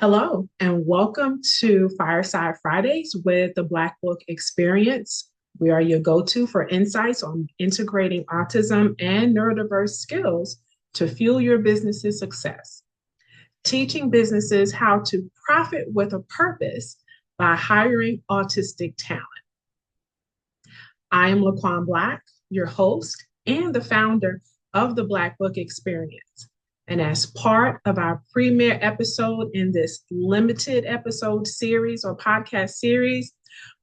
Hello, and welcome to Fireside Fridays with the Black Book Experience. We are your go to for insights on integrating autism and neurodiverse skills to fuel your business's success, teaching businesses how to profit with a purpose by hiring autistic talent. I am Laquan Black, your host and the founder of the Black Book Experience. And as part of our premiere episode in this limited episode series or podcast series,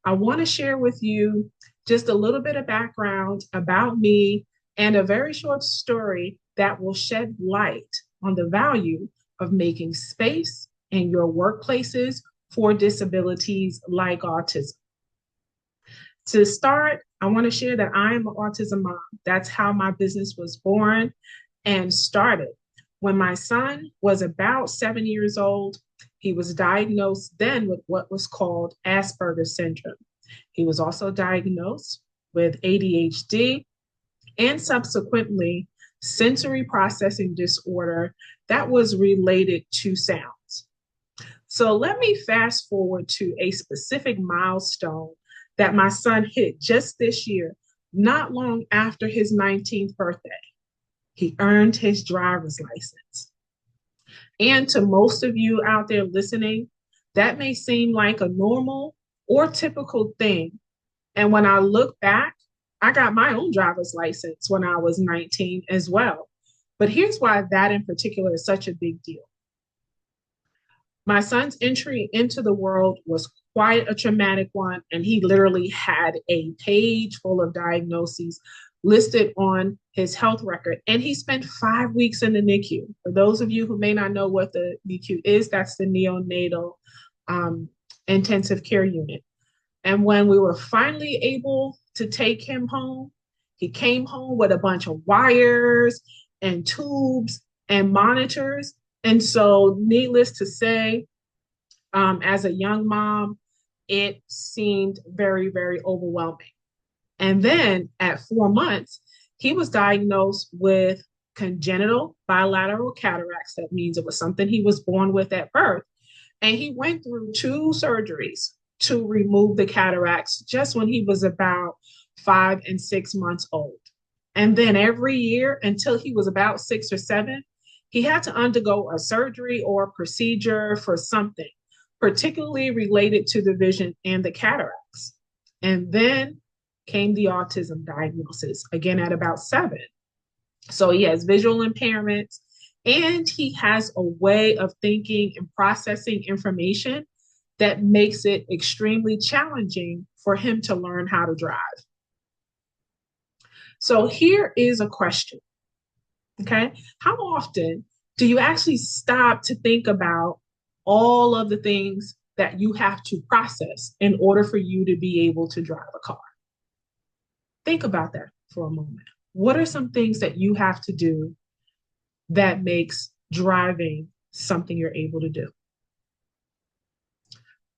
I want to share with you just a little bit of background about me and a very short story that will shed light on the value of making space in your workplaces for disabilities like autism. To start, I want to share that I am an autism mom. That's how my business was born and started. When my son was about 7 years old, he was diagnosed then with what was called Asperger's syndrome. He was also diagnosed with ADHD and subsequently sensory processing disorder that was related to sounds. So let me fast forward to a specific milestone that my son hit just this year, not long after his 19th birthday. He earned his driver's license. And to most of you out there listening, that may seem like a normal or typical thing. And when I look back, I got my own driver's license when I was 19 as well. But here's why that in particular is such a big deal. My son's entry into the world was quite a traumatic one, and he literally had a page full of diagnoses listed on his health record. And he spent 5 weeks in the NICU. For those of you who may not know what the NICU is, that's the neonatal intensive care unit. And when we were finally able to take him home, he came home with a bunch of wires and tubes and monitors. And so, needless to say, as a young mom, it seemed very, very overwhelming. And then at 4 months, he was diagnosed with congenital bilateral cataracts. That means it was something he was born with at birth. And he went through 2 surgeries to remove the cataracts just when he was about 5 and 6 months old. And then every year until he was about 6 or 7, he had to undergo a surgery or a procedure for something, particularly related to the vision and the cataracts. And then came the autism diagnosis, again at about 7. So he has visual impairments and he has a way of thinking and processing information that makes it extremely challenging for him to learn how to drive. So here is a question, okay? How often do you actually stop to think about all of the things that you have to process in order for you to be able to drive a car? Think about that for a moment. What are some things that you have to do that makes driving something you're able to do?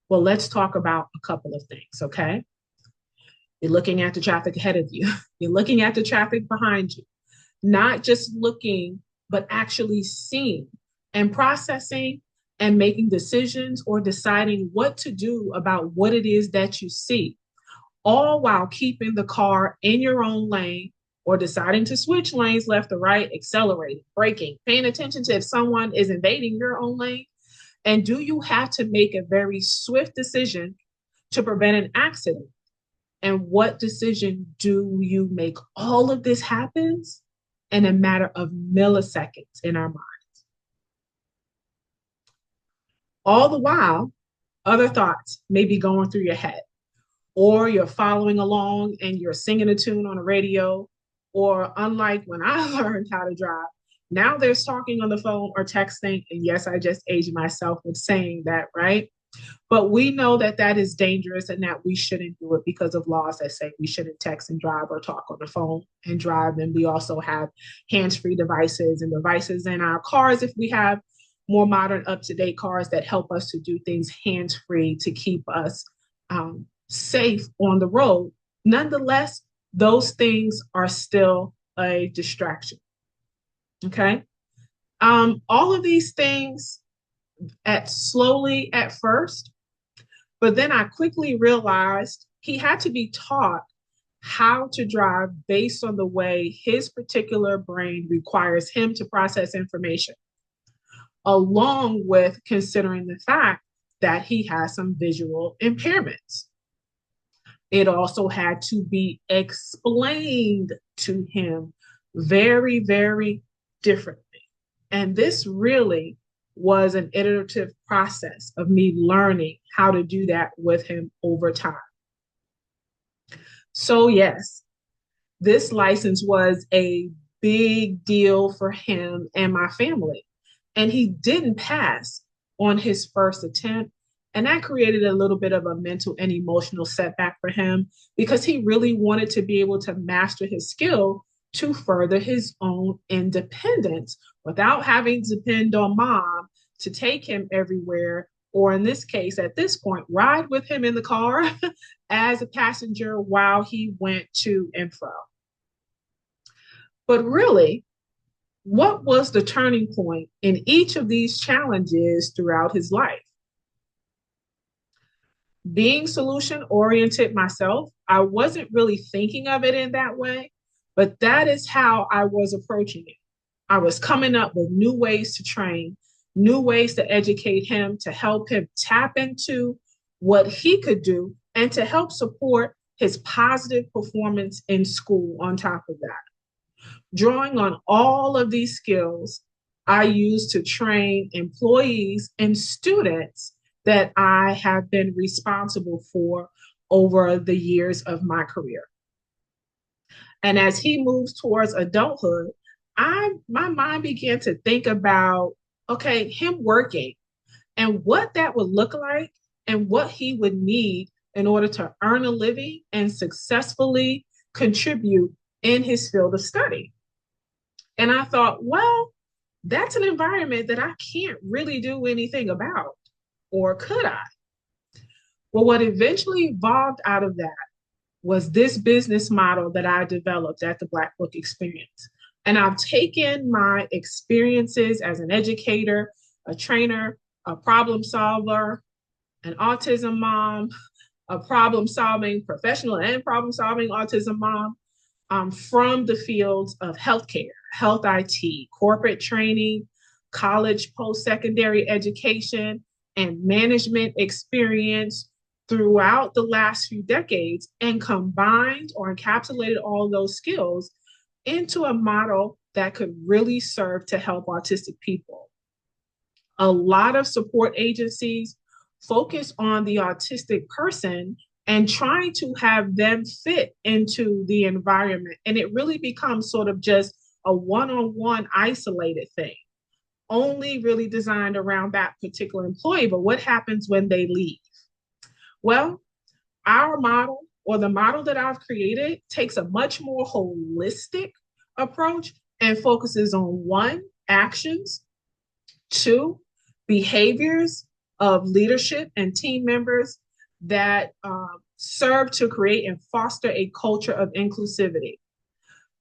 Well, let's talk about a couple of things, okay? You're looking at the traffic ahead of you. You're looking at the traffic behind you. Not just looking, but actually seeing and processing and making decisions or deciding what to do about what it is that you see, all while keeping the car in your own lane or deciding to switch lanes left or right, accelerating, braking, paying attention to if someone is invading your own lane. And do you have to make a very swift decision to prevent an accident? And what decision do you make? All of this happens in a matter of milliseconds in our minds. All the while, other thoughts may be going through your head, or you're following along and you're singing a tune on a radio, or unlike when I learned how to drive, now there's talking on the phone or texting. And yes, I just aged myself with saying that, right? But we know that that is dangerous and that we shouldn't do it because of laws that say we shouldn't text and drive or talk on the phone and drive. And we also have hands-free devices and devices in our cars if we have more modern, up-to-date cars that help us to do things hands-free to keep us safe on the road. Nonetheless, those things are still a distraction. Okay. All of these things at slowly at first, but then I quickly realized he had to be taught how to drive based on the way his particular brain requires him to process information, along with considering the fact that he has some visual impairments. It also had to be explained to him very, very differently. And this really was an iterative process of me learning how to do that with him over time. So, yes, this license was a big deal for him and my family. And he didn't pass on his first attempt. And that created a little bit of a mental and emotional setback for him because he really wanted to be able to master his skill to further his own independence without having to depend on mom to take him everywhere, or in this case, at this point, ride with him in the car as a passenger while he went to and fro. But really, what was the turning point in each of these challenges throughout his life? Being solution oriented myself, I wasn't really thinking of it in that way, but that is how I was approaching it. I was coming up with new ways to train, new ways to educate him, to help him tap into what he could do, and to help support his positive performance in school on top of that. Drawing on all of these skills, I use to train employees and students that I have been responsible for over the years of my career. And as he moves towards adulthood, my mind began to think about, okay, him working and what that would look like and what he would need in order to earn a living and successfully contribute in his field of study. And I thought, well, that's an environment that I can't really do anything about, or could I? Well, what eventually evolved out of that was this business model that I developed at the Black Book Experience. And I've taken my experiences as an educator, a trainer, a problem solver, an autism mom, a problem solving professional and problem solving autism mom, from the fields of healthcare, health IT, corporate training, college post-secondary education, and management experience throughout the last few decades, and combined or encapsulated all those skills into a model that could really serve to help autistic people. A lot of support agencies focus on the autistic person and trying to have them fit into the environment. And it really becomes sort of just a one-on-one isolated thing, only really designed around that particular employee. But what happens when they leave? Well, our model, or the model that I've created, takes a much more holistic approach and focuses on one, actions, two, behaviors of leadership and team members that serve to create and foster a culture of inclusivity.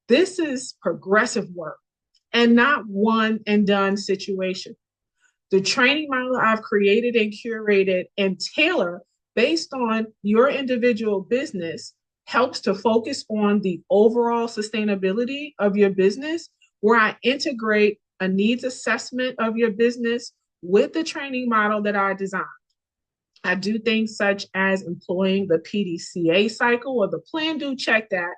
This is progressive work and not one and done situation. The training model I've created and curated and tailor based on your individual business helps to focus on the overall sustainability of your business, where I integrate a needs assessment of your business with the training model that I designed. I do things such as employing the PDCA cycle, or the plan, do, check that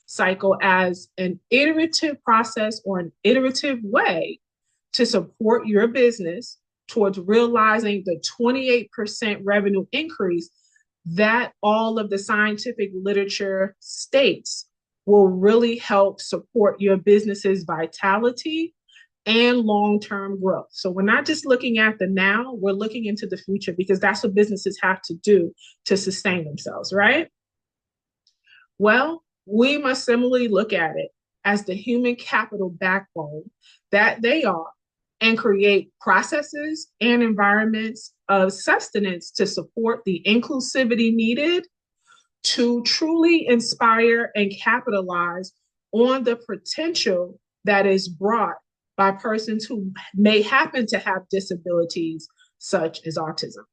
cycle, as an iterative process or an iterative way to support your business towards realizing the 28% revenue increase that all of the scientific literature states will really help support your business's vitality and long-term growth. So we're not just looking at the now, we're looking into the future, because that's what businesses have to do to sustain themselves, right? Well, we must similarly look at it as the human capital backbone that they are, and create processes and environments of sustenance to support the inclusivity needed to truly inspire and capitalize on the potential that is brought by persons who may happen to have disabilities such as autism.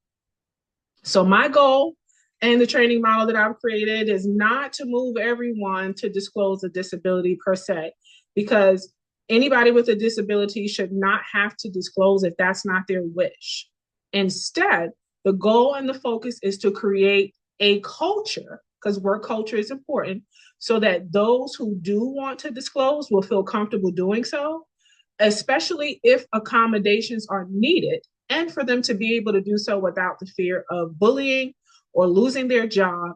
So my goal and the training model that I've created is not to move everyone to disclose a disability per se, because anybody with a disability should not have to disclose if that's not their wish. Instead, the goal and the focus is to create a culture, because work culture is important, so that those who do want to disclose will feel comfortable doing so, especially if accommodations are needed, and for them to be able to do so without the fear of bullying or losing their job.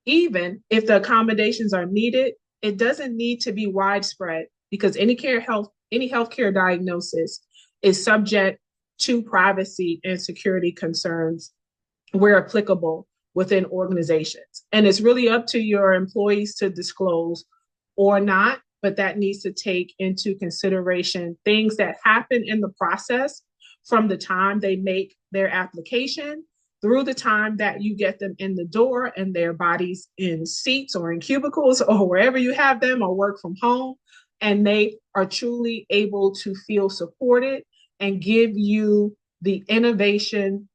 Even if the accommodations are needed, it doesn't need to be widespread, because any healthcare diagnosis is subject to privacy and security concerns where applicable within organizations. And it's really up to your employees to disclose or not, but that needs to take into consideration things that happen in the process from the time they make their application through the time that you get them in the door and their bodies in seats or in cubicles or wherever you have them, or work from home, and they are truly able to feel supported and give you the innovation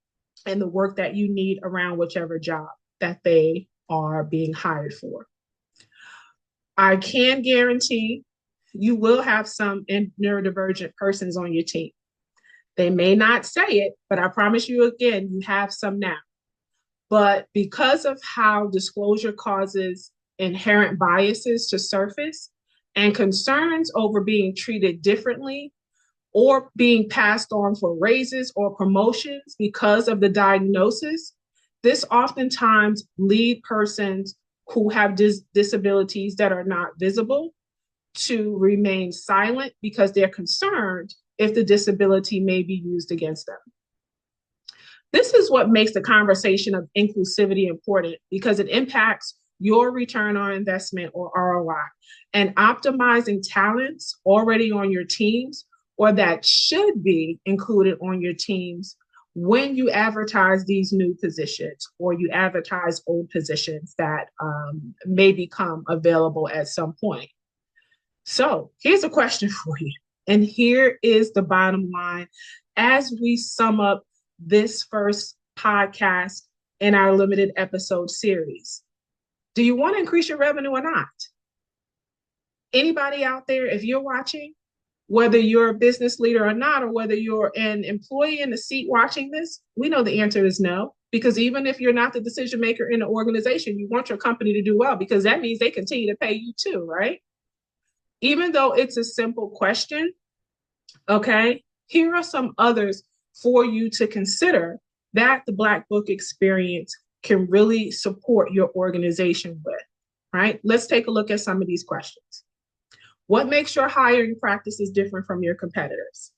and the work that you need around whichever job that they are being hired for. I can guarantee you will have some neurodivergent persons on your team. They may not say it, but I promise you again, you have some now. But because of how disclosure causes inherent biases to surface and concerns over being treated differently or being passed on for raises or promotions because of the diagnosis, this oftentimes lead persons who have disabilities that are not visible to remain silent because they're concerned if the disability may be used against them. This is what makes the conversation of inclusivity important, because it impacts your return on investment, or ROI, and optimizing talents already on your teams or that should be included on your teams when you advertise these new positions or you advertise old positions that may become available at some point. So here's a question for you. And here is the bottom line as we sum up this first podcast in our limited episode series. Do you want to increase your revenue or not? Anybody out there, if you're watching, whether you're a business leader or not, or whether you're an employee in the seat watching this, we know the answer is no. Because even if you're not the decision maker in the organization, you want your company to do well, because that means they continue to pay you too, right? Even though it's a simple question, okay, here are some others for you to consider that the Black Book experience can really support your organization with, right? Let's take a look at some of these questions. What makes your hiring practices different from your competitors?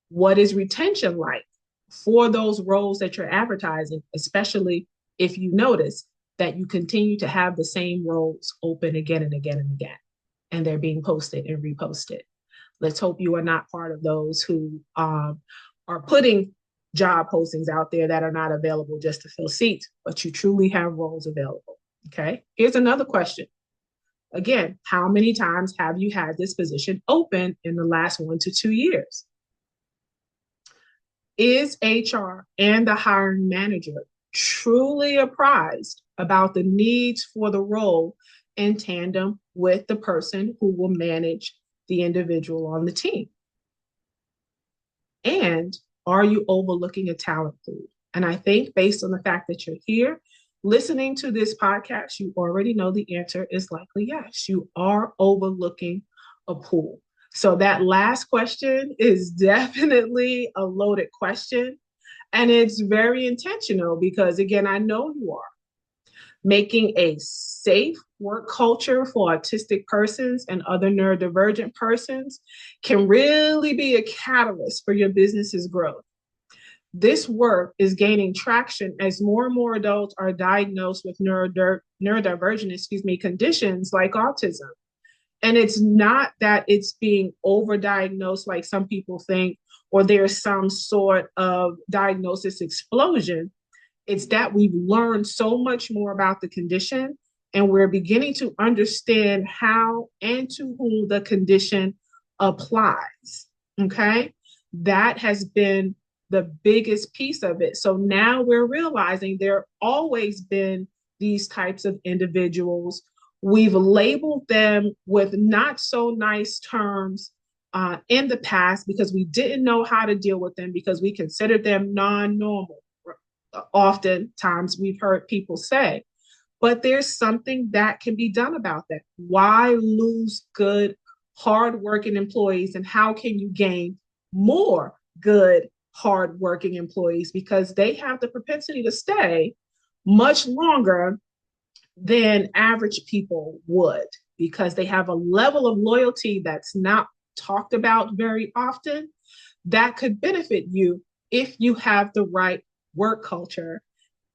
What is retention like for those roles that you're advertising, especially if you notice that you continue to have the same roles open again and again and again, and they're being posted and reposted? Let's hope you are not part of those who are putting job postings out there that are not available just to fill seats, but you truly have roles available. Okay, here's another question. Again, how many times have you had this position open in the last 1 to 2 years? Is HR and the hiring manager truly apprised about the needs for the role in tandem with the person who will manage the individual on the team? And are you overlooking a talent pool? And I think based on the fact that you're here listening to this podcast, you already know the answer is likely yes. You are overlooking a pool. So that last question is definitely a loaded question. And it's very intentional because, again, I know you are. Making a safe work culture for autistic persons and other neurodivergent persons can really be a catalyst for your business's growth. This work is gaining traction as more and more adults are diagnosed with neurodivergent conditions like autism. And it's not that it's being overdiagnosed like some people think, or there's some sort of diagnosis explosion. It's that we've learned so much more about the condition, and we're beginning to understand how and to whom the condition applies. Okay. That has been the biggest piece of it. So now we're realizing there always been these types of individuals. We've labeled them with not so nice terms in the past because we didn't know how to deal with them because we considered them non-normal. Oftentimes we've heard people say, but there's something that can be done about that. Why lose good, hardworking employees, and how can you gain more good, hardworking employees? Because they have the propensity to stay much longer than average people would, because they have a level of loyalty that's not talked about very often that could benefit you if you have the right work culture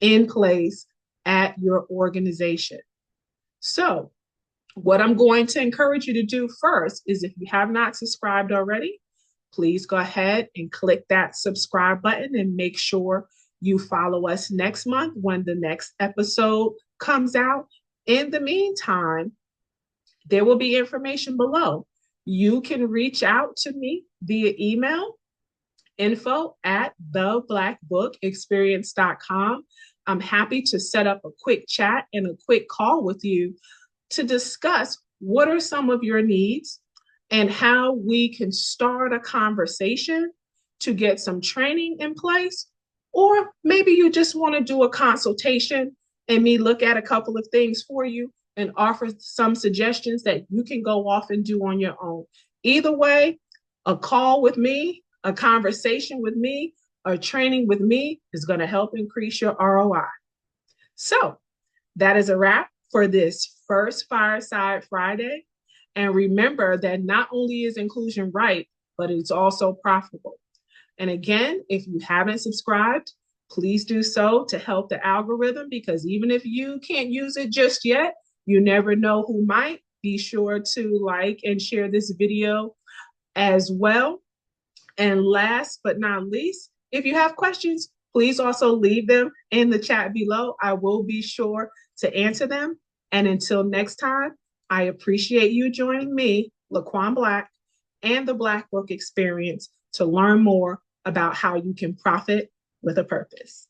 in place at your organization. So, what I'm going to encourage you to do first is, if you have not subscribed already, please go ahead and click that subscribe button and make sure you follow us next month when the next episode comes out. In the meantime, there will be information below. You can reach out to me via email, info@theblackbookexperience.com. I'm happy to set up a quick chat and a quick call with you to discuss what are some of your needs and how we can start a conversation to get some training in place. Or maybe you just want to do a consultation and me look at a couple of things for you and offer some suggestions that you can go off and do on your own. Either way, a call with me, a conversation with me, or training with me is going to help increase your ROI. So that is a wrap for this first Fireside Friday. And remember that not only is inclusion right, but it's also profitable. And again, if you haven't subscribed, please do so to help the algorithm, because even if you can't use it just yet, you never know who might. Be sure to like and share this video as well. And last but not least, if you have questions, please also leave them in the chat below. I will be sure to answer them. And until next time, I appreciate you joining me, Laquan Black, and the Black Book Experience to learn more about how you can profit with a purpose.